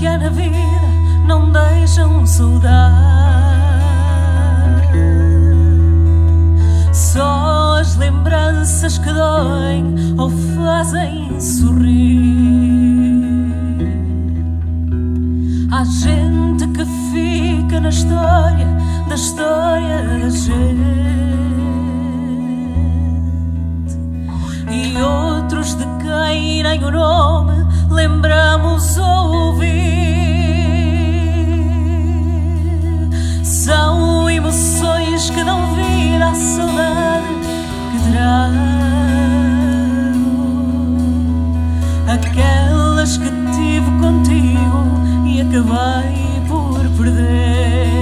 que há na vida não deixam saudade, só as lembranças que doem ou fazem sorrir. Há gente que fica na história da gente, e outros de quem nem o nome lembramos ouvir. São emoções que dão vida à saudade que trago, aquelas que tive contigo e acabei por perder.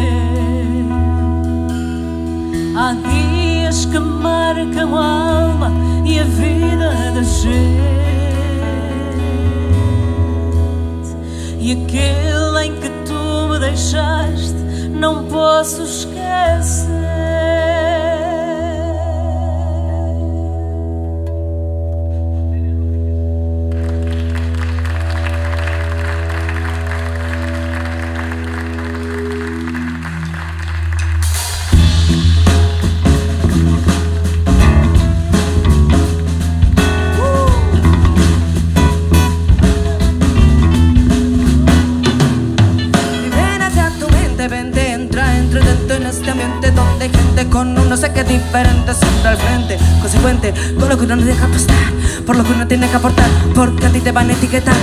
Há dias que marcam a alma e a vida da gente, e aquele em que tu me deixaste não posso esquecer. Con un no sé qué diferente siempre al frente, consecuente con lo que uno no deja apostar, por lo que uno tiene que aportar, porque a ti te van a etiquetar.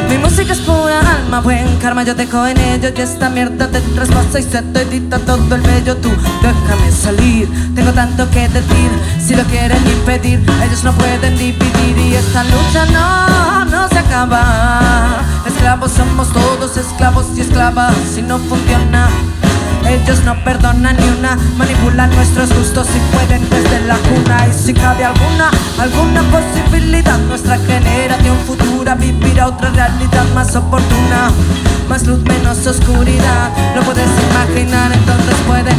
Mi música es pura alma, buen karma, yo dejo en ello, y esta mierda te traspasa y se te edita todo el vello. Tú déjame salir, tengo tanto que decir, si lo quieren impedir, ellos no pueden dividir, y esta lucha no se acaba. Esclavos somos todos, esclavos y esclavas, si no funciona ellos no perdonan ni una, manipulan nuestros gustos y pueden desde la cuna. Y si cabe alguna posibilidad, nuestra generación futura vivirá otra realidad más oportuna, más luz, menos oscuridad. Lo puedes imaginar, entonces puede